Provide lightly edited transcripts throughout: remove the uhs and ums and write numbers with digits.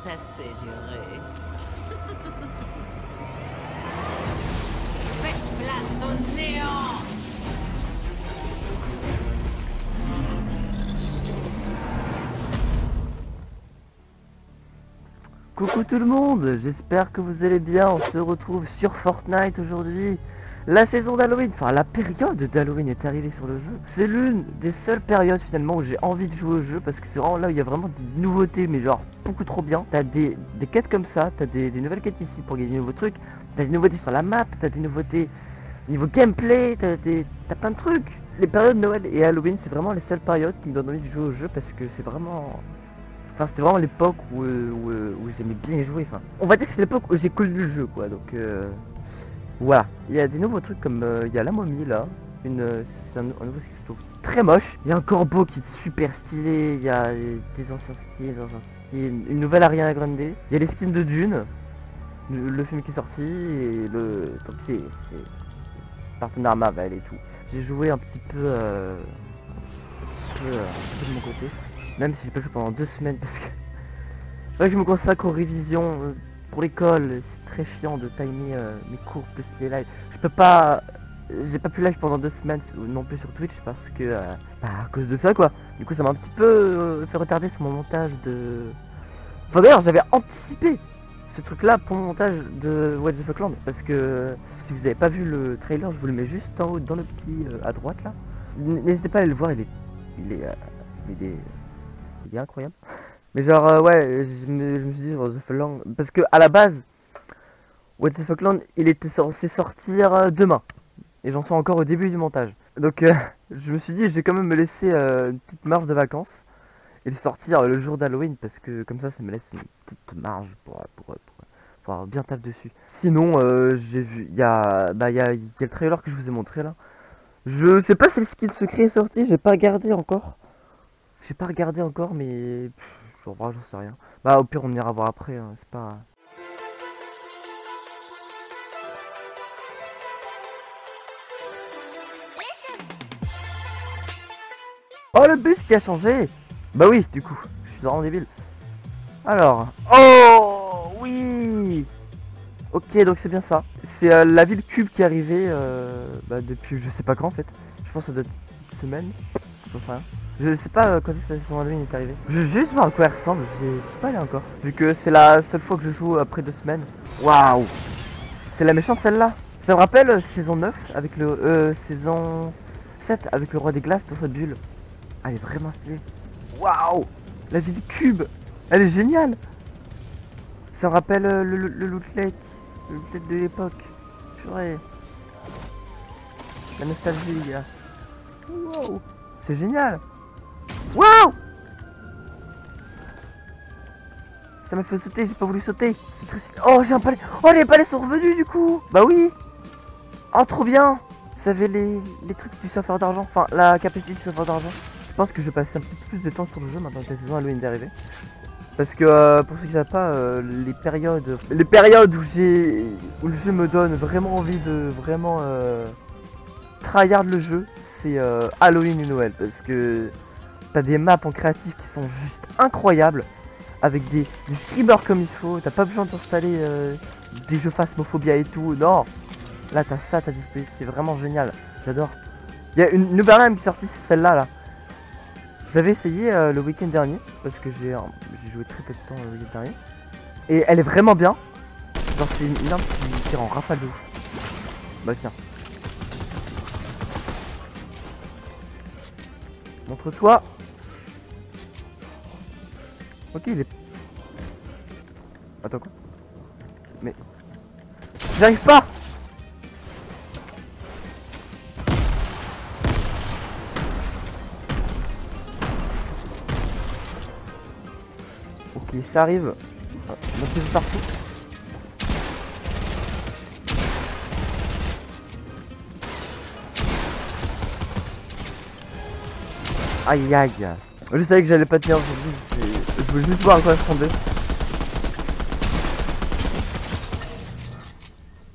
assez duré. Faites place au néant! Coucou tout le monde, j'espère que vous allez bien. On se retrouve sur Fortnite aujourd'hui. La saison d'Halloween, enfin la période d'Halloween est arrivée sur le jeu. C'est l'une des seules périodes finalement où j'ai envie de jouer au jeu, parce que c'est vraiment là où il y a vraiment des nouveautés, mais genre beaucoup trop bien. T'as des quêtes comme ça, t'as des nouvelles quêtes ici pour gagner des nouveaux trucs, t'as des nouveautés sur la map, t'as des nouveautés niveau gameplay, t'as plein de trucs. Les périodes Noël et Halloween, c'est vraiment les seules périodes qui me donnent envie de jouer au jeu, parce que c'est vraiment... Enfin, c'était vraiment l'époque où j'aimais bien y jouer. Enfin, on va dire que c'est l'époque où j'ai connu le jeu, quoi. Donc, voilà. Il y a des nouveaux trucs comme il y a la momie là. C'est un nouveau skin que je trouve très moche. Il y a un corbeau qui est super stylé. Il y a des anciens skins, une nouvelle Ariana Grande. Il y a les skins de Dune, le film qui est sorti et le. Donc c'est partenaire Marvel et tout. J'ai joué un petit peu, de mon côté. Même si j'ai pas joué pendant 2 semaines parce que je me consacre aux révisions pour l'école. C'est très chiant de timer mes cours plus les lives. Je peux pas, j'ai pas pu live pendant 2 semaines non plus sur Twitch parce que à cause de ça quoi. Du coup ça m'a un petit peu fait retarder sur mon montage de... Enfin d'ailleurs j'avais anticipé ce truc là pour mon montage de What the Fuck Land, parce que si vous avez pas vu le trailer, je vous le mets juste en haut dans le petit à droite là. N'hésitez pas à aller le voir, il est incroyable. Mais genre ouais, je me suis dit What the Fuck Land, parce que à la base What the Fuck Land il était censé sortir demain, et j'en suis encore au début du montage. Donc je me suis dit je vais quand même me laisser une petite marge de vacances et le sortir le jour d'Halloween, parce que comme ça me laisse une petite marge pour avoir bien taf dessus. Sinon j'ai vu, il y a le trailer que je vous ai montré là. Je sais pas si le skin secret est sorti, j'ai pas regardé encore. J'ai pas regardé encore, mais j'en sais rien. Bah au pire on ira voir après, hein, c'est pas... Oh le bus qui a changé. Bah oui, du coup, je suis vraiment débile. Alors, oh oui. Ok, donc c'est bien ça. C'est la ville cube qui est arrivée depuis je sais pas quand en fait. Je pense que ça doit être une semaine, j'en sais rien. Je sais pas quand est-ce que son Halloween est arrivé. Je vais juste voir à quoi elle ressemble, je suis pas allé encore. Vu que c'est la seule fois que je joue après 2 semaines. Waouh. C'est la méchante celle-là. Ça me rappelle saison 9 avec le... saison 7 avec le roi des glaces dans sa bulle. Ah, elle est vraiment stylée. Waouh. La ville cube. Elle est géniale. Ça me rappelle le Loot Lake. Le Loot Lake de l'époque. Purée. La nostalgie, les gars. Wow. C'est génial. Waouh. Ça m'a fait sauter, j'ai pas voulu sauter. C'est très... Oh, j'ai un palais. Oh, les palais sont revenus du coup. Bah oui. Oh, trop bien. Ça avait les trucs du surfeur d'argent. Enfin, la capacité du surfeur d'argent. Je pense que je vais passer un petit peu plus de temps sur le jeu maintenant que la saison Halloween est arrivée. Parce que pour ceux qui savent pas, les périodes où le jeu me donne vraiment envie de vraiment tryhard le jeu, c'est Halloween et Noël, parce que t'as des maps en créatif qui sont juste incroyables, avec des screamers comme il faut. T'as pas besoin d'installer des jeux Phasmophobia et tout, non. Là t'as ça, t'as display, c'est vraiment génial, j'adore. Il y a une nouvelle arme qui est sortie, c'est celle-là là. Je l'avais essayé le week-end dernier, parce que j'ai joué très peu de temps le week-end dernier. Et elle est vraiment bien. Genre c'est une arme qui tire en rafale de ouf. Bah tiens. Montre-toi. Ok, il est... Attends quoi? Mais... J'arrive pas. Ok, ça arrive. On a partout. Aïe aïe. Je savais que j'allais pas tenir aujourd'hui. Je voulais juste voir à quoi ça ressemblait.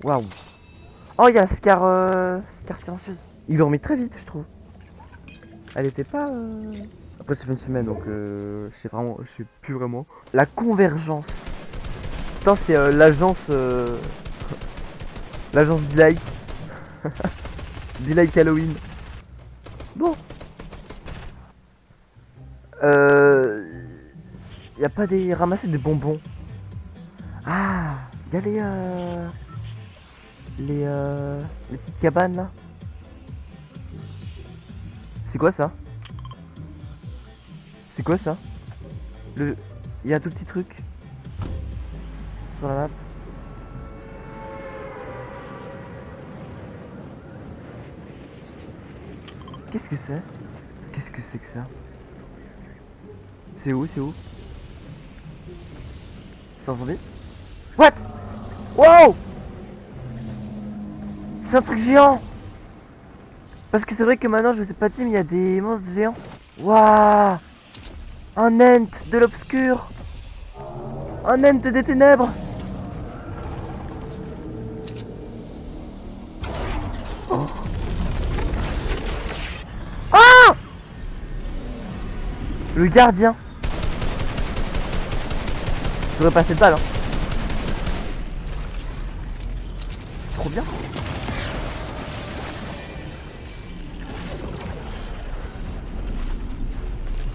Waouh. Oh, il y a Scar silencieuse. Ils l'ont remis très vite, je trouve. Elle était pas... Après ça fait une semaine donc je sais plus vraiment. La convergence. Putain c'est l'agence Be Like. Be Like Halloween. Bon. Y a pas des ramasser des bonbons. Ah, y a les petites cabanes là. C'est quoi ça? C'est quoi ça? Il y a un tout petit truc sur la map. Qu'est-ce que c'est? Qu'est-ce que c'est que ça? C'est où? C'est où? C'est un zombie? What? Wow! C'est un truc géant! Parce que c'est vrai que maintenant je sais pas dire mais il y a des monstres géants. Waouh! Un ent de l'obscur! Un ent des ténèbres! Oh. Ah! Le gardien! J'aurais passé de balle hein. Trop bien!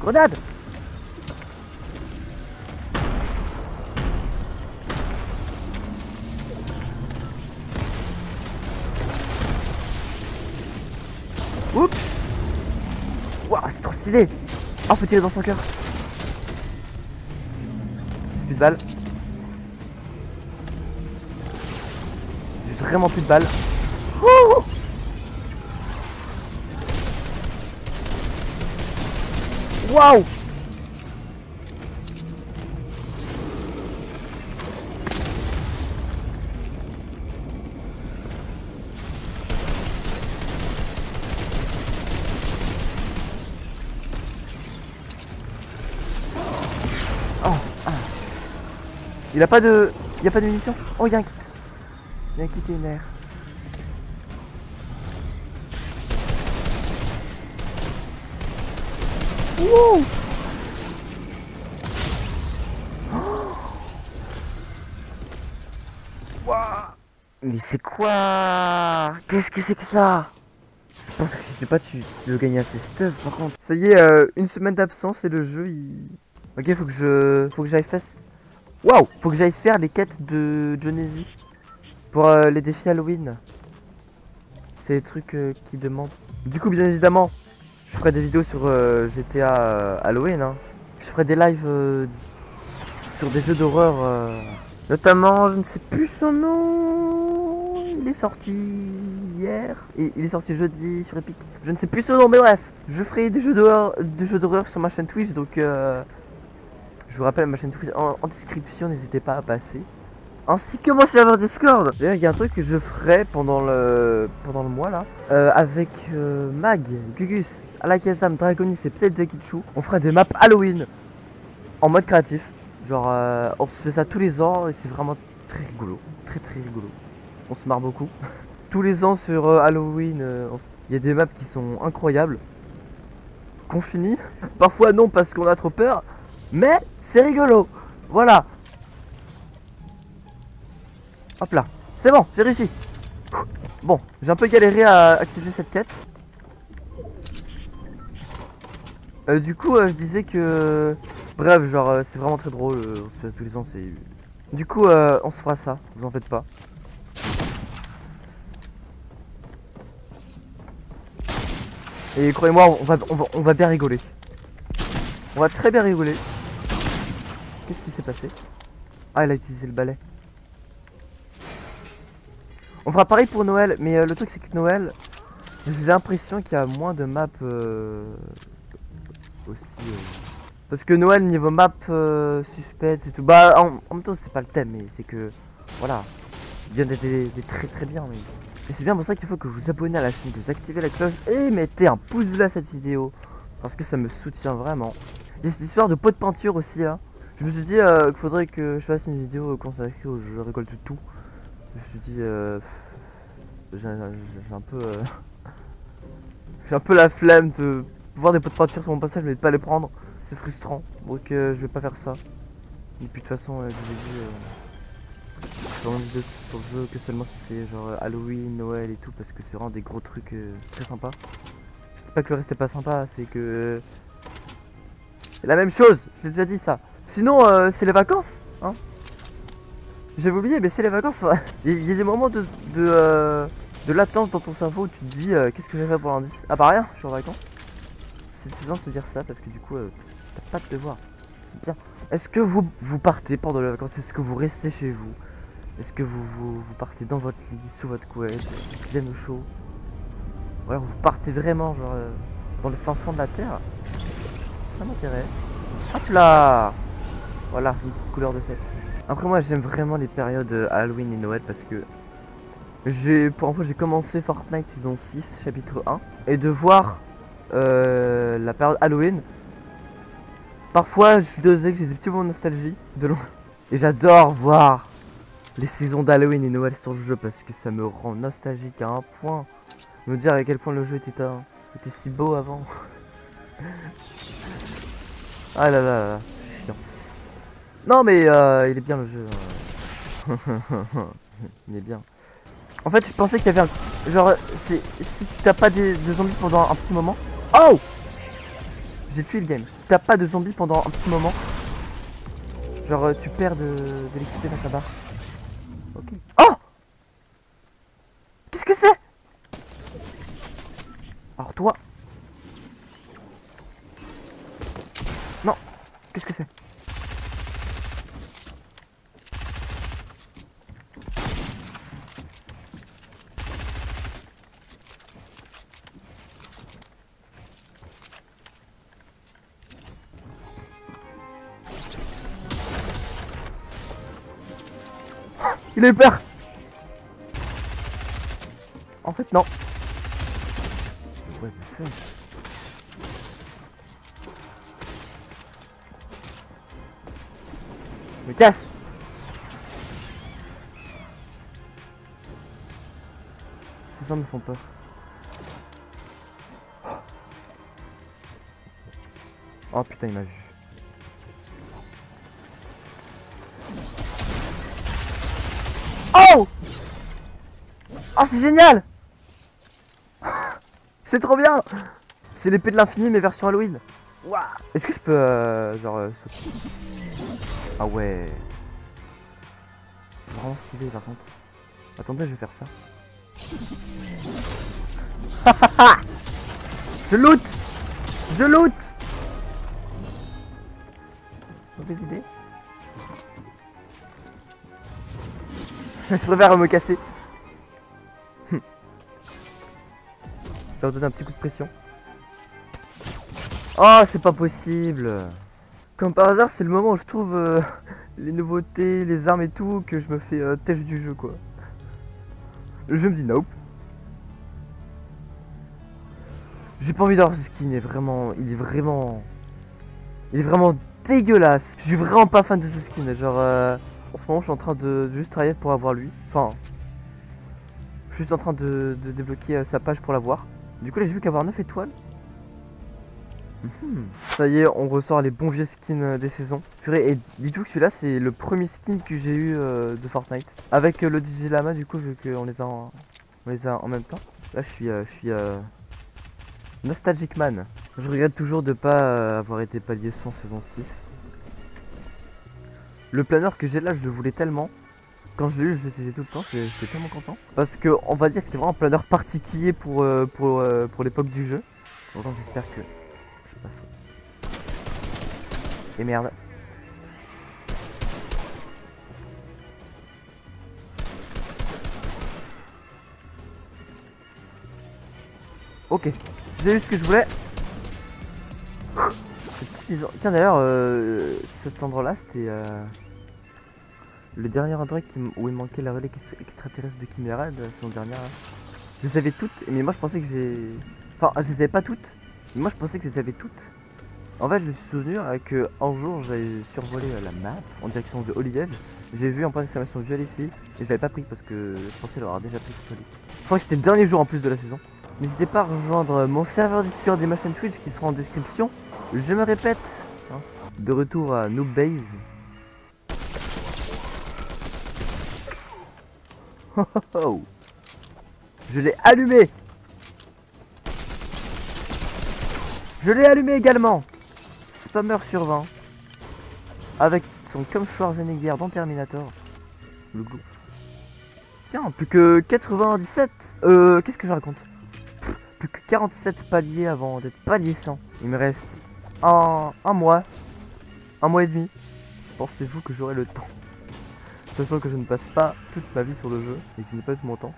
Grenade! Oups! Waouh, c'est trop stylé! Oh, faut tirer dans son cœur! J'ai plus de balles. J'ai vraiment plus de balles. Ouh! Waouh! Oh, ah. Il a pas de munitions. Oh, il y a un kit. Il y a un kit et une air. Wouh! Wouah! Mais c'est quoi? Qu'est-ce que c'est que ça? Je pense que si tu pas tu veux gagner assez stuff par contre. Ça y est, une semaine d'absence et le jeu il... Ok, faut que j'aille faire... Waouh! Faut que j'aille faire les quêtes de Jonesy. Pour les défis Halloween. C'est les trucs qui demandent. Du coup, bien évidemment, je ferai des vidéos sur GTA Halloween. Hein. Je ferai des lives sur des jeux d'horreur. Notamment, je ne sais plus son nom. Il est sorti hier. Et il est sorti jeudi sur Epic. Je ne sais plus son nom, mais bref. Je ferai des jeux d'horreur sur ma chaîne Twitch. Donc, je vous rappelle ma chaîne Twitch en description. N'hésitez pas à passer. Ainsi que mon serveur Discord. D'ailleurs, il y a un truc que je ferai pendant le mois là. Avec Mag, Gugus, Alakazam, Dragonis et peut-être Jakichu. On fera des maps Halloween en mode créatif. Genre, on se fait ça tous les ans et c'est vraiment très rigolo. Très rigolo. On se marre beaucoup. Tous les ans sur Halloween, il y a des maps qui sont incroyables. Qu'on finit. Parfois non parce qu'on a trop peur. Mais c'est rigolo. Voilà. Hop là, c'est bon, j'ai réussi. Bon, j'ai un peu galéré à activer cette quête. Du coup, je disais que... Bref, genre, c'est vraiment très drôle, on se fait tous les ans, c'est... Du coup, on se fera ça, vous en faites pas. Et croyez-moi, on va bien rigoler. On va très bien rigoler. Qu'est-ce qui s'est passé? Ah, il a utilisé le balai. On fera pareil pour Noël, mais le truc c'est que Noël, j'ai l'impression qu'il y a moins de maps aussi. Parce que Noël niveau map suspense et tout, bah en même temps c'est pas le thème, mais c'est que voilà, il y en a des très bien. Mais... Et c'est bien pour ça qu'il faut que vous abonnez à la chaîne, que vous activez la cloche et mettez un pouce bleu à cette vidéo, parce que ça me soutient vraiment. Il y a cette histoire de pot de peinture aussi là. Je me suis dit qu'il faudrait que je fasse une vidéo consacrée au jeu récolte tout. Je me suis dit, j'ai un peu la flemme de voir des pots de peinture sur mon passage mais de pas les prendre, c'est frustrant. Donc je vais pas faire ça. Et puis de toute façon, je vous ai dit, j'ai vraiment dit sur le jeu que seulement si c'est genre Halloween, Noël et tout, parce que c'est vraiment des gros trucs très sympas. Je dis pas que le reste est pas sympa, c'est que c'est la même chose, je l'ai déjà dit ça. Sinon, c'est les vacances, hein. J'avais oublié, mais c'est les vacances. Il y a des moments de latence dans ton cerveau où tu te dis qu'est-ce que j'ai fait pour lundi. Ah bah rien, je suis en vacances. C'est bien de se dire ça parce que du coup t'as pas de devoir. C'est bien. Est-ce que vous partez pendant les vacances? Est-ce que vous restez chez vous? Est-ce que vous partez dans votre lit, sous votre couette, bien au chaud? Ou alors vous partez vraiment genre dans le fin fond de la terre? Ça m'intéresse. Hop là. Voilà, une petite couleur de fête. Après moi j'aime vraiment les périodes Halloween et Noël parce que pour info j'ai commencé Fortnite saison 6 chapitre 1 et de voir la période Halloween, parfois je suis désolé que j'ai des petits moments de nostalgie de loin. Et j'adore voir les saisons d'Halloween et Noël sur le jeu parce que ça me rend nostalgique à un point. Me dire à quel point le jeu était si beau avant. Ah là là là, chiant. Non mais il est bien le jeu. Il est bien. En fait je pensais qu'il y avait un... Genre si t'as pas de zombies pendant un petit moment... Oh! J'ai tué le game. Si t'as pas de zombies pendant un petit moment, genre tu perds de l'XP dans ta barre. Ok. Oh! Qu'est-ce que c'est? Alors toi... Non. Qu'est-ce que c'est? Il a eu peur. En fait non. Ouais, mais fait. Me casse. Ces gens me font peur. Oh putain il m'a vu. Oh! Oh c'est génial! C'est trop bien! C'est l'épée de l'infini mais version Halloween. Waouh! Est-ce que je peux sauter? Ah ouais. C'est vraiment stylé par contre. Attendez je vais faire ça. Je loot! Je loot! Mauvaise idée. Je préfère me casser. Ça va donner un petit coup de pression. Oh c'est pas possible. Comme par hasard c'est le moment où je trouve les nouveautés, les armes et tout, que je me fais têche du jeu quoi. Le jeu me dit nope. J'ai pas envie d'avoir ce skin, il est vraiment dégueulasse. Je suis vraiment pas fan de ce skin, genre en ce moment je suis en train de juste travailler pour avoir lui. Enfin, je suis juste en train de débloquer sa page pour l'avoir. Du coup là j'ai vu qu'avoir 9 étoiles. Ça y est, on ressort les bons vieux skins des saisons. Purée, et dis-toi que celui-là c'est le premier skin que j'ai eu de Fortnite. Avec le DJ Lama du coup vu qu'on les a en même temps. Là je suis Nostalgic Man. Je regrette toujours de pas avoir été palier 100 saison 6. Le planeur que j'ai là je le voulais tellement. Quand je l'ai eu je l'utilisais tout le temps, j'étais tellement content. Parce que on va dire que c'est vraiment un planeur particulier pour l'époque du jeu. Pourtant j'espère que je passe. Et merde. Ok, j'ai eu ce que je voulais. Tiens d'ailleurs, cet endroit là c'était le dernier endroit où il manquait la relique extraterrestre de Chimera de la saison dernière. Là. Je les avais toutes, mais moi je pensais que Enfin, je les avais pas toutes, mais moi je pensais que je les avais toutes. En fait, je me suis souvenu que un jour j'avais survolé la map en direction de Holy Edge. J'ai vu un point d'exclamation violet ici, et je l'avais pas pris parce que je pensais l'avoir déjà pris sur Holy. Je crois que c'était le dernier jour en plus de la saison. N'hésitez pas à rejoindre mon serveur Discord et ma chaîne Twitch qui sera en description. Je me répète, hein, de retour à Noob Base. Oh, oh, oh. Je l'ai allumé. Je l'ai allumé également. Spammer sur 20. Avec son comme Schwarzenegger dans Terminator. Le goût. Tiens, plus que 97. Qu'est-ce que je raconte? Plus que 47 paliers avant d'être palier 100. Il me reste un mois. Un mois et demi. Pensez-vous que j'aurai le temps? Sachant que je ne passe pas toute ma vie sur le jeu et qu'il n'y a pas tout mon temps.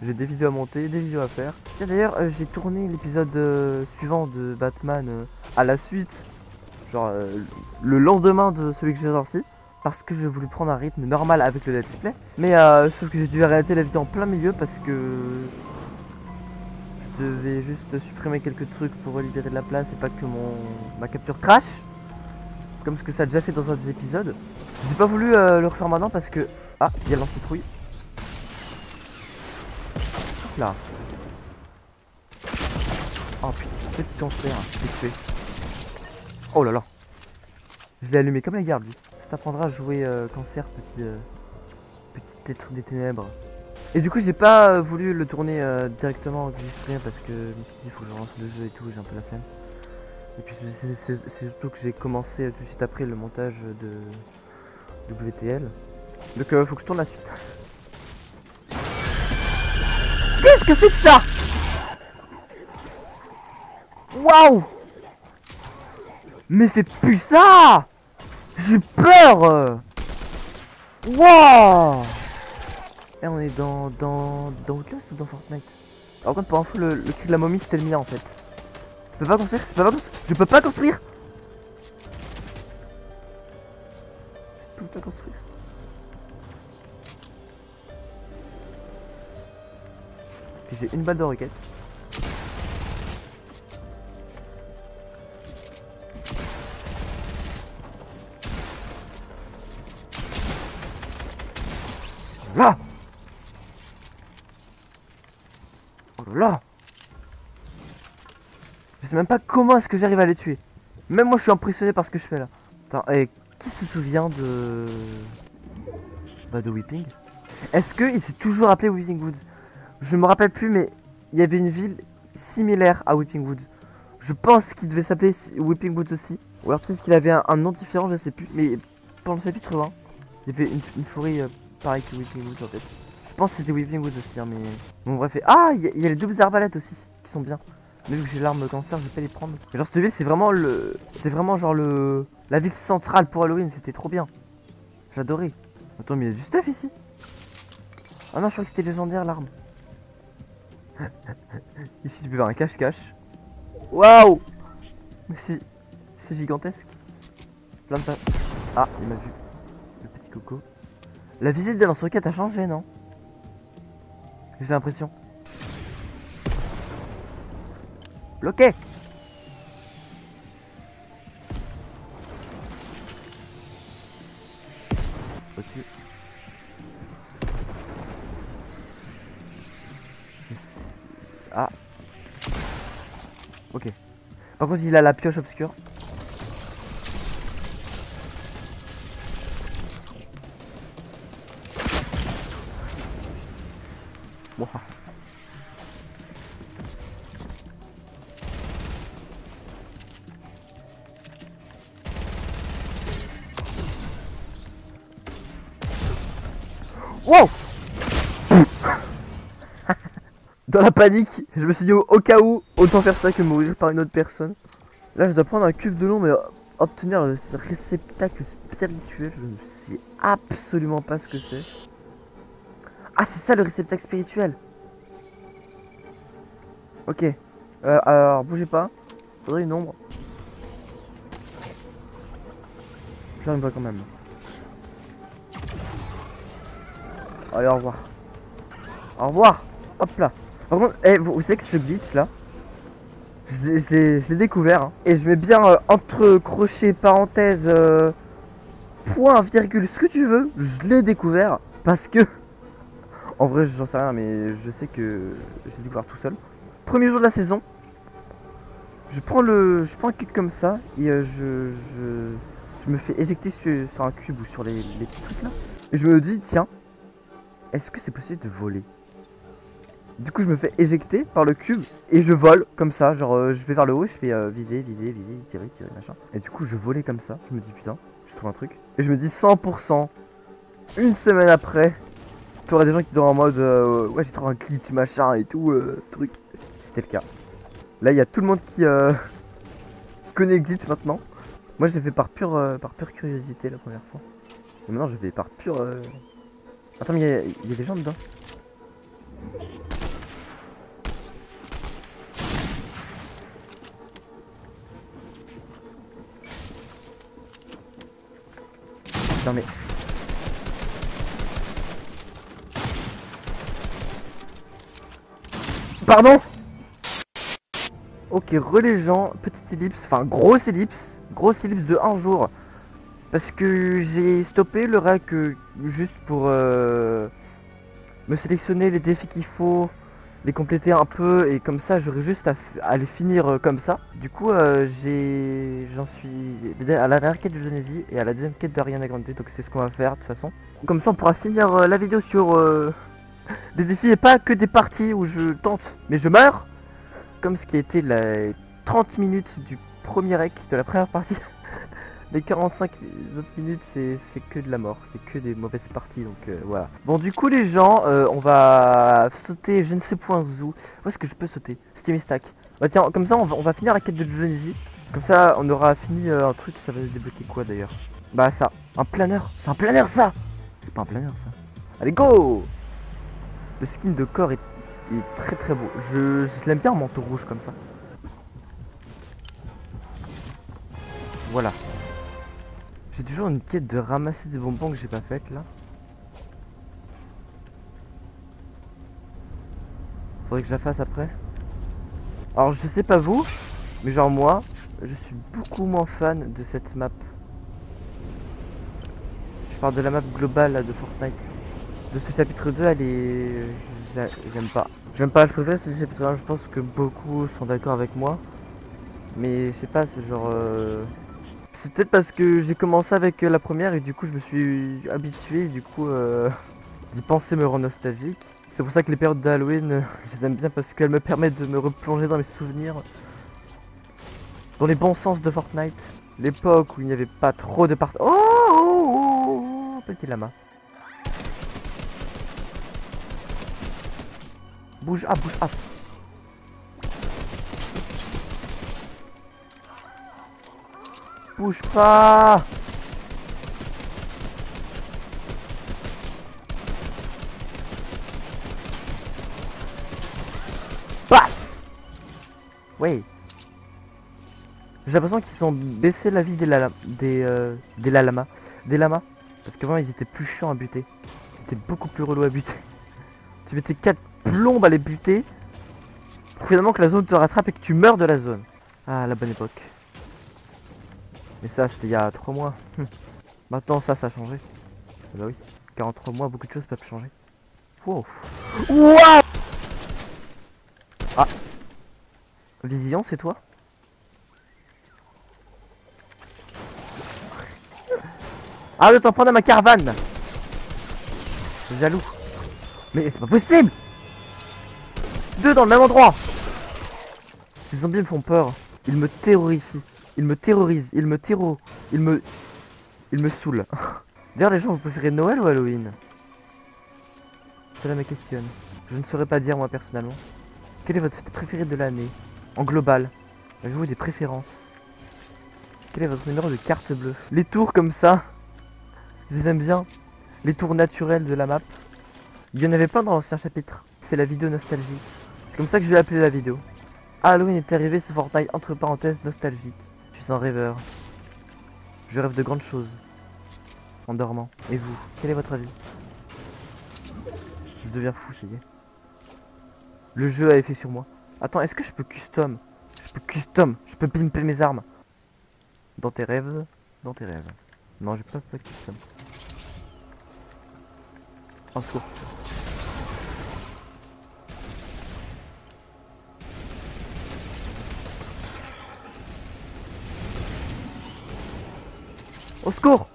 J'ai des vidéos à monter, des vidéos à faire. Tiens, d'ailleurs, j'ai tourné l'épisode suivant de Batman à la suite. Genre le lendemain de celui que j'ai sorti. Parce que je voulais prendre un rythme normal avec le let's play. Mais sauf que j'ai dû arrêter la vidéo en plein milieu parce que je devais juste supprimer quelques trucs pour libérer de la place et pas que ma capture crash. Comme ce que ça a déjà fait dans un des épisodes. J'ai pas voulu le refaire maintenant parce que... Ah, il y a l'anti-trouille. Là. Oh putain, petit cancer, j'ai tué. Oh là là. Je l'ai allumé comme la garde lui. Ça t'apprendra à jouer cancer, petit être des ténèbres. Et du coup j'ai pas voulu le tourner directement enregistré parce que je me suis dit il faut que je relance le jeu et tout, j'ai un peu la flemme. Et puis c'est surtout que j'ai commencé tout de suite après le montage de WTL. Donc faut que je tourne la suite. Qu'est-ce que c'est que ça? Waouh! Mais c'est plus ça! J'ai peur! Waouh! Et on est dans Outlast ou dans Fortnite? Par contre, pour info, le cri de la momie c'était le mien en fait. Je peux pas construire? Je peux pas construire! Je peux pas construire. Ok, j'ai une balle de roquette. Là! Oh là là! Je sais même pas comment est-ce que j'arrive à les tuer. Même moi je suis impressionné par ce que je fais là. Attends, et qui se souvient de... Bah de Weeping? Est-ce qu'il s'est toujours appelé Weeping Woods? Je me rappelle plus mais il y avait une ville similaire à Weeping Woods. Je pense qu'il devait s'appeler Weeping Woods aussi. Ou alors peut-être qu'il avait un nom différent, je sais plus. Mais pendant le chapitre 1, il y avait une forêt pareille que Weeping Woods en fait. Je pense que c'était Weeping Woods aussi hein, mais... Bon bref, ah il y a les doubles arbalètes aussi qui sont bien. Mais vu que j'ai l'arme cancer, je vais pas les prendre. Mais genre cette ville c'est vraiment le... C'était vraiment genre la ville centrale pour Halloween, c'était trop bien. J'adorais. Attends mais il y a du stuff ici. Ah non je crois que c'était légendaire l'arme. Ici tu peux faire un cache-cache. Waouh! Mais c'est gigantesque. Plein de... Ah il m'a vu. Le petit coco. La visite de lance-roquette a changé non? J'ai l'impression. Bloqué. Au-dessus. Ah. Ok. Par contre il a la pioche obscure. Wow. Wow. Dans la panique, je me suis dit au cas où, autant faire ça que mourir par une autre personne. Là je dois prendre un cube de long mais obtenir le réceptacle spirituel, je ne sais absolument pas ce que c'est. Ah c'est ça le réceptacle spirituel. Ok. Alors bougez pas. Faudrait une ombre. J'arrive pas quand même. Allez au revoir. Au revoir. Hop là. Par contre, vous savez que ce glitch là, je l'ai découvert hein, et je mets bien entre crochets, parenthèses, point, virgule, ce que tu veux. Je l'ai découvert parce que, en vrai j'en sais rien mais je sais que j'ai découvert tout seul. Premier jour de la saison. Je prends un cube comme ça et je me fais éjecter sur un cube ou sur les petits trucs là. Et je me dis tiens, est-ce que c'est possible de voler? Du coup je me fais éjecter par le cube et je vole comme ça, genre je vais vers le haut, je fais viser, tirer, machin. Et du coup je volais comme ça, je me dis putain, je trouve un truc. Et je me dis 100%, une semaine après, tu auras des gens qui sont en mode ouais j'ai trouvé un glitch machin et tout, truc. C'était le cas. Là il y a tout le monde qui connaît le glitch maintenant. Moi je l'ai fait par pure curiosité la première fois. Et maintenant je vais par pure... Attends mais il y a des gens dedans. Non mais... Pardon. Ok, relais gens, petite ellipse, enfin grosse ellipse de un jour. Parce que j'ai stoppé le rack juste pour me sélectionner les défis qu'il faut, les compléter un peu et comme ça j'aurais juste à les finir comme ça. Du coup j'en suis à la dernière quête de Genesis et à la deuxième quête d'Ariana Grande, donc c'est ce qu'on va faire de toute façon. Comme ça on pourra finir la vidéo sur des défis et pas que des parties où je tente mais je meurs. Comme ce qui a été les 30 minutes du premier rec de la première partie. Les 45 autres minutes c'est que de la mort, c'est que des mauvaises parties donc voilà. Bon du coup les gens, on va sauter je ne sais point où. Où est-ce que je peux sauter? C'était mes stacks. Bah tiens, comme ça on va finir la quête de Genesis. Comme ça on aura fini un truc, ça va débloquer quoi d'ailleurs? Bah ça, un planeur, c'est un planeur ça. C'est pas un planeur ça. Allez go. Le skin de corps est très très beau. Je l'aime bien en manteau rouge comme ça. Voilà. J'ai toujours une quête de ramasser des bonbons que j'ai pas faite là. Faudrait que je la fasse après. Alors je sais pas vous, mais genre moi, je suis beaucoup moins fan de cette map. Je parle de la map globale là, de Fortnite. De ce chapitre 2, elle est... J'aime pas. J'aime pas, je préfère ce chapitre 1, je pense que beaucoup sont d'accord avec moi. Mais je sais pas, ce genre... C'est peut-être parce que j'ai commencé avec la première et du coup je me suis habitué et du coup d'y penser me rend nostalgique. C'est pour ça que les périodes d'Halloween, je les aime bien parce qu'elles me permettent de me replonger dans mes souvenirs. Dans les bons sens de Fortnite. L'époque où il n'y avait pas trop de part... Oh, petit lama. Bouge, bouge, Bouge pas. Paf. Ouais. J'ai l'impression qu'ils ont baissé la vie des lamas. Parce qu'avant ils étaient plus chiants à buter. C'était beaucoup plus relou à buter. Tu mettais 4 plombes à les buter. Pour finalement que la zone te rattrape et que tu meurs de la zone. Ah, la bonne époque. Mais ça c'était il y a 3 mois. Maintenant ça a changé. Bah oui, 43 mois, beaucoup de choses peuvent changer. Wow. Wow. Ah. Vision, c'est toi? Ah, de t'en prendre à ma caravane. Jaloux. Mais c'est pas possible. Deux dans le même endroit. Ces zombies me font peur. Ils me terrorifient. Ils me terrorisent. Ils me saoulent. D'ailleurs, les gens, vous préférez Noël ou Halloween? Cela me questionne. Je ne saurais pas dire moi personnellement. Quelle est votre fête préférée de l'année? En global. Avez-vous des préférences? Quel est votre numéro de carte bleue? Les tours comme ça, je les aime bien. Les tours naturels de la map. Il y en avait pas dans l'ancien chapitre. C'est la vidéo nostalgique. C'est comme ça que je vais appeler la vidéo. Halloween est arrivé ce Fortnite entre parenthèses nostalgique. Je suis un rêveur. Je rêve de grandes choses. En dormant. Et vous, quel est votre avis? Je deviens fou, ça y est. Le jeu a effet sur moi. Attends, est-ce que je peux custom? Je peux pimper mes armes. Dans tes rêves. Non, j'ai pas custom. En secours. Au secours!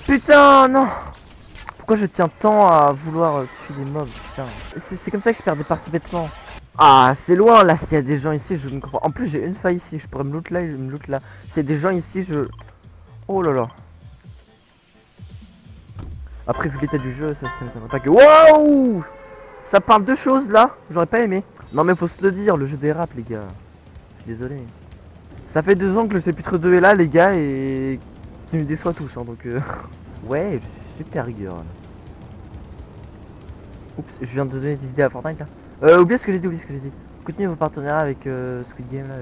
Putain, non! Pourquoi je tiens tant à vouloir tuer des mobs, putain. C'est comme ça que je perds des parties bêtement. Ah, c'est loin là, s'il y a des gens ici, je ne comprends. En plus, j'ai une faille ici, je pourrais me loot là et me loot là. S'il y a des gens ici, je... Oh là là. Après, vu l'état du jeu, ça m'étonnerait pas que... Waouh! Ça parle de choses là, j'aurais pas aimé. Non mais faut se le dire, le jeu dérape les gars. Je suis désolé. Ça fait 2 ans que le chapitre 2 est là les gars et... qui nous déçoit tous hein, donc... Ouais, je suis super girl. Oups, je viens de donner des idées à Fortnite là. Oubliez ce que j'ai dit, Continuez vos partenariats avec Squid Game là.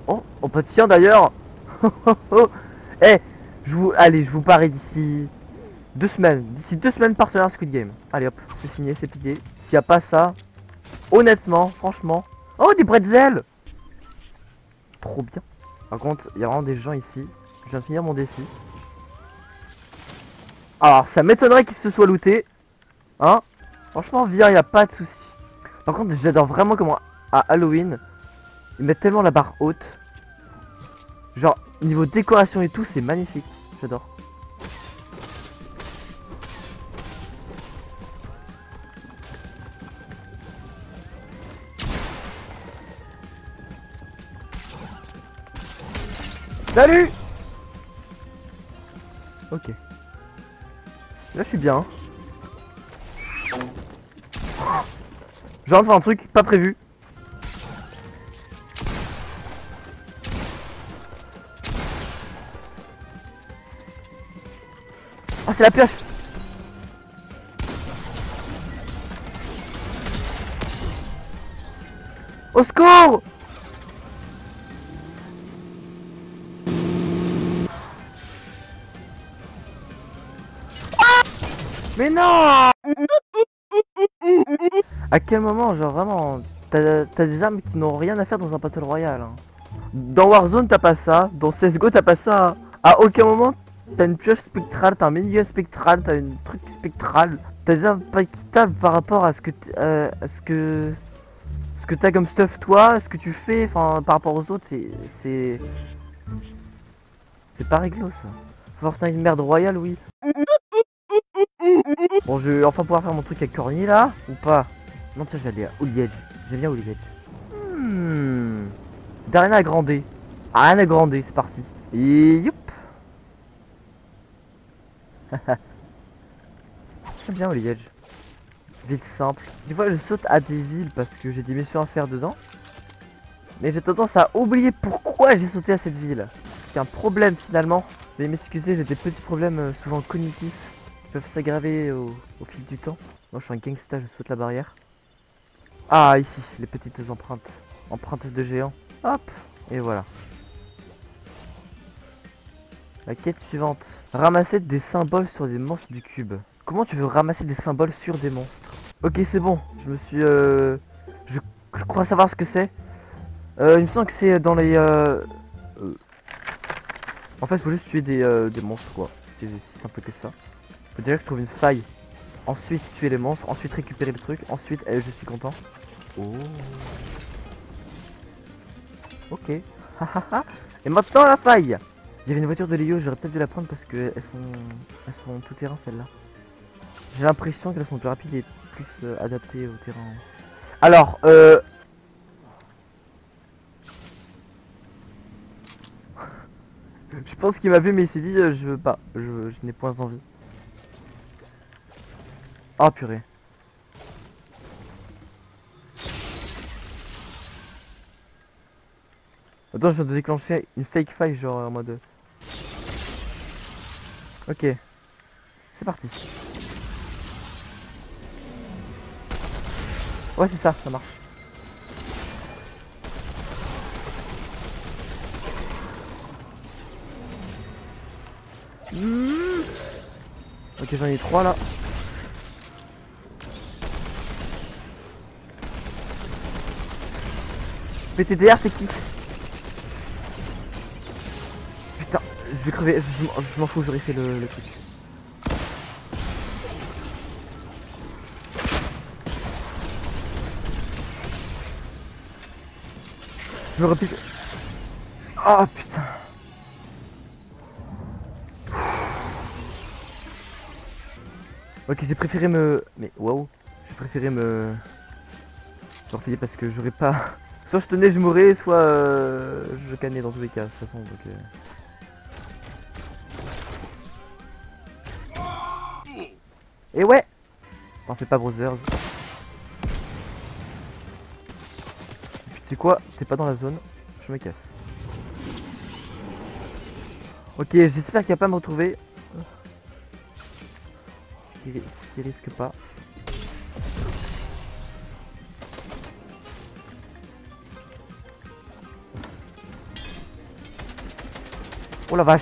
Oh, bah tiens d'ailleurs. Eh, allez, je vous parie d'ici 2 semaines. D'ici 2 semaines partenaire Squid Game. Allez hop, c'est signé, c'est plié. S'il n'y a pas ça, honnêtement, franchement. Oh, des bretzels. Trop bien. Par contre, il y a vraiment des gens ici. Je viens de finir mon défi. Alors, ça m'étonnerait qu'ils se soient lootés. Hein? Franchement, viens, il n'y a pas de souci. Par contre, j'adore vraiment comment à Halloween, ils mettent tellement la barre haute. Genre, niveau décoration et tout, c'est magnifique. J'adore. Salut! Ok. Là, je suis bien. Je rentre dans un truc pas prévu. Oh, c'est la pioche. Au secours! Mais non! À quel moment, genre vraiment, t'as des armes qui n'ont rien à faire dans un Battle Royale hein. Dans Warzone t'as pas ça, dans CSGO t'as pas ça hein. À aucun moment t'as une pioche spectrale, t'as un minigun spectral, t'as une truc spectral. T'as des armes pas équitables par rapport à ce que t'as comme stuff toi, ce que tu fais, enfin par rapport aux autres, c'est pas réglo ça. Fortnite merde royale oui. Bon, je vais enfin pouvoir faire mon truc avec Corny là, ou pas? Non, tiens, j'allais à Holy Edge. J'aime bien Holy Edge. D'Arena Grande. Arena Grande, c'est parti. Et youp. J'aime bien Holy Edge. Ville simple. Des fois, je saute à des villes parce que j'ai des missions à faire dedans. Mais j'ai tendance à oublier pourquoi j'ai sauté à cette ville. C'est un problème finalement. Veuillez m'excuser, j'ai des petits problèmes souvent cognitifs. Peuvent s'aggraver au fil du temps. Moi je suis un gangsta, je saute la barrière. Ah ici, les petites empreintes. Empreintes de géants. Hop, et voilà. La quête suivante. Ramasser des symboles sur des monstres du cube. Comment tu veux ramasser des symboles sur des monstres? Ok c'est bon, je me suis... Je crois savoir ce que c'est. Il me semble que c'est dans les... En fait il faut juste tuer des monstres quoi. C'est si simple que ça. Faut déjà que je trouve une faille. Ensuite tuer les monstres, ensuite récupérer le truc, ensuite je suis content. Oh. Ok. Et maintenant la faille. Il y avait une voiture de Léo, j'aurais peut-être dû la prendre parce que elles sont tout terrain celles-là. J'ai l'impression qu'elles sont plus rapides et plus adaptées au terrain. Alors je pense qu'il m'a vu mais il s'est dit je veux pas, je n'ai point envie. Oh purée. Attends, je viens de déclencher une fake faille genre en mode... Ok. C'est parti. Ouais c'est ça, ça marche. Ok j'en ai 3 là. PTDR t'es qui? Putain. Je vais crever, je m'en fous, j'aurais fait le truc. Je me repique. Oh putain. Ok, j'ai préféré me... Mais waouh. J'ai préféré me replier parce que j'aurais pas... Soit je tenais, je mourrais, soit je cannais dans tous les cas, de toute façon. Donc, Et ouais. T'en fais pas, Brothers. Tu sais quoi? T'es pas dans la zone. Je me casse. Ok, j'espère qu'il va pas me retrouver. Ce qui risque pas. Oh la vache.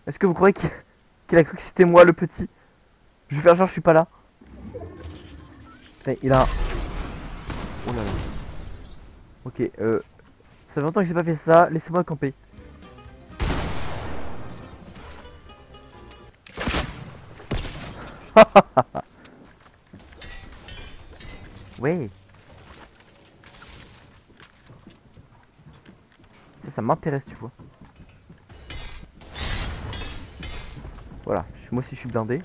Est-ce que vous croyez qu'il a cru que c'était moi le petit? Je vais faire genre je suis pas là. Putain, il a... Oh là là. Ok, ça fait longtemps que j'ai pas fait ça. Laissez-moi camper. Ouais. Ça m'intéresse, tu vois. Voilà, moi aussi je suis blindé.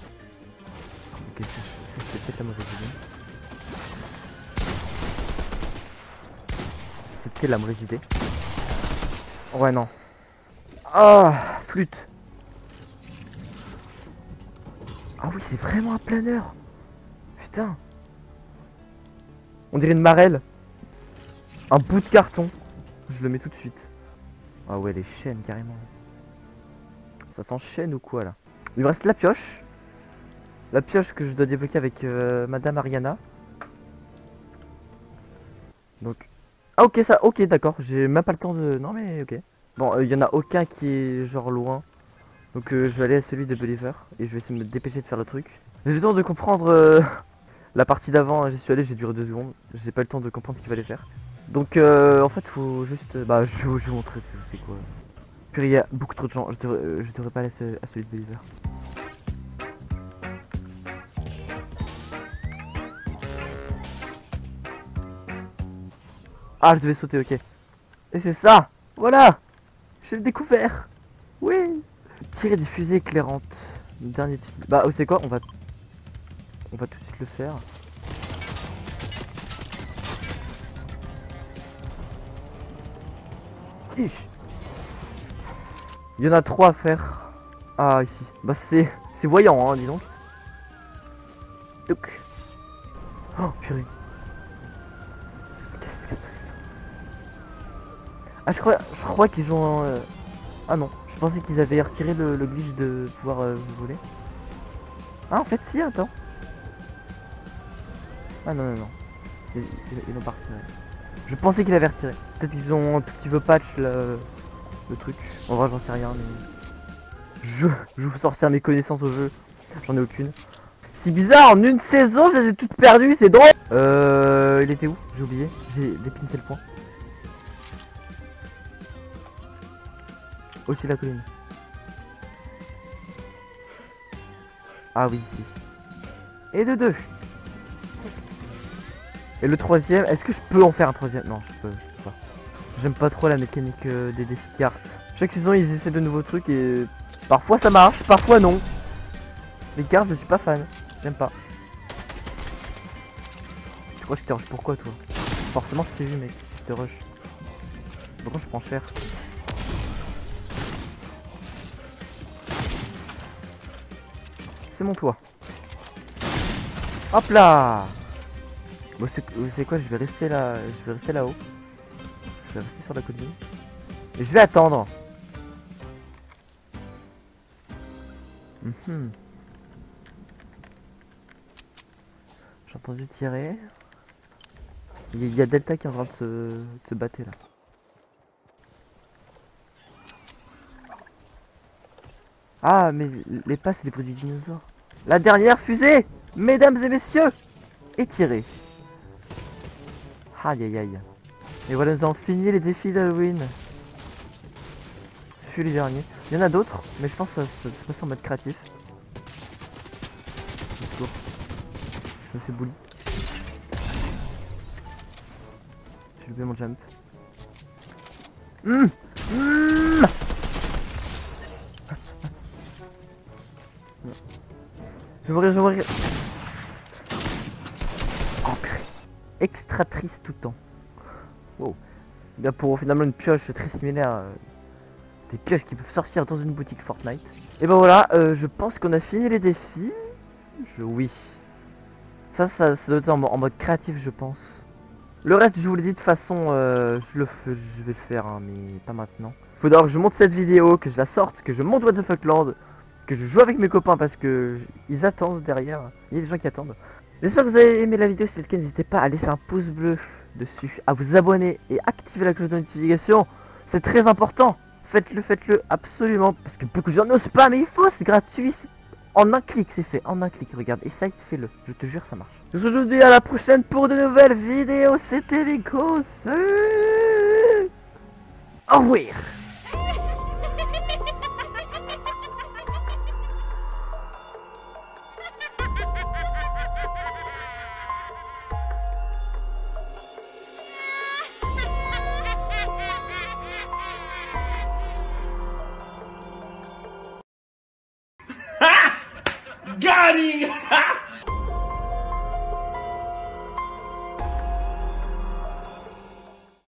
Ok, c'est peut-être la mauvaise idée. C'était la mauvaise idée. Ouais, non. Ah, flûte. Ah oui, c'est vraiment un planeur. Putain. On dirait une marelle. Un bout de carton. Je le mets tout de suite. Ah ouais, les chaînes carrément. Ça s'enchaîne ou quoi là? Il me reste la pioche. La pioche que je dois débloquer avec Madame Ariana. Donc... Ah ok, ça, ok, d'accord. J'ai même pas le temps de... Non mais ok. Bon, il y en a aucun qui est genre loin. Donc je vais aller à celui de Believer. Et je vais essayer de me dépêcher de faire le truc. J'ai le temps de comprendre la partie d'avant. J'y suis allé, j'ai duré 2 secondes. J'ai pas le temps de comprendre ce qu'il fallait faire. Donc en fait faut juste... Bah je vais vous montrer c'est quoi. Puis il y a beaucoup trop de gens. Je devrais pas aller à celui de Believer. Ah, je devais sauter, ok. Et c'est ça. Voilà. J'ai le découvert. Oui. Tirer des fusées éclairantes. Le dernier défi. Bah, vous savez quoi, on va tout de suite le faire. Ich. Il y en a 3 à faire. Ah, ici. Bah, c'est voyant, hein, dis donc. Donc. Oh, purée. Ah, je crois qu'ils ont... Ah non, je pensais qu'ils avaient retiré le glitch de pouvoir vous voler. Ah, en fait, si, attends. Ah non, non, non. Ils l'ont pas retiré. Je pensais qu'ils l'avaient retiré. Peut-être qu'ils ont un tout petit peu patch le truc. En vrai, j'en sais rien, mais... Je vous sortir mes connaissances au jeu. J'en ai aucune. C'est bizarre, en une saison, je les ai toutes perdues, c'est drôle. Il était où? J'ai oublié. J'ai dépincé le point. Aussi la colline. Ah oui, ici. Et de 2. Et le troisième, est-ce que je peux en faire un troisième? Non, je peux pas. J'aime pas trop la mécanique des défis cartes. Chaque saison, ils essaient de nouveaux trucs et parfois ça marche, parfois non. Les cartes, je suis pas fan. J'aime pas. Tu crois que je te rush pourquoi, toi? Forcément, je t'ai vu, mec. Je te rush. Pourquoi je prends cher? C'est mon toit. Hop là. Bon, c'est quoi? Je vais rester là. Je vais rester là-haut. Je vais rester sur la colline. Et je vais attendre. J'ai entendu tirer. Il y a Delta qui est en train de se battre là. Ah, mais les pas, c'est des produits dinosaures. La dernière fusée, mesdames et messieurs, est tirée. Aïe aïe aïe. Et voilà, nous avons fini les défis d'Halloween. tue les derniers. Il y en a d'autres, mais je pense que ça se passe en mode créatif. Discours. Je me fais bully. J'ai loupé mon jump. Je vais mourir. Oh purée. Extra triste tout le temps. Wow. Bien pour finalement une pioche très similaire. Des pioches qui peuvent sortir dans une boutique Fortnite. Et ben voilà, je pense qu'on a fini les défis. Oui. Ça doit être en mode créatif, je pense. Le reste, je vous l'ai dit de toute façon, je vais le faire, hein, mais pas maintenant. Faut d'abord que je monte cette vidéo, que je la sorte, que je monte What the Fuckland, que je joue avec mes copains parce que ils attendent derrière. Il y a des gens qui attendent. J'espère que vous avez aimé la vidéo. Si c'est le cas, n'hésitez pas à laisser un pouce bleu dessus, à vous abonner et activer la cloche de notification. C'est très important. Faites-le absolument. Parce que beaucoup de gens n'osent pas, mais il faut, c'est gratuit. En un clic, c'est fait. En un clic, regarde. Essaye, fais-le. Je te jure, ça marche. Je vous dis à la prochaine pour de nouvelles vidéos. C'était Vico. Salut. Au revoir.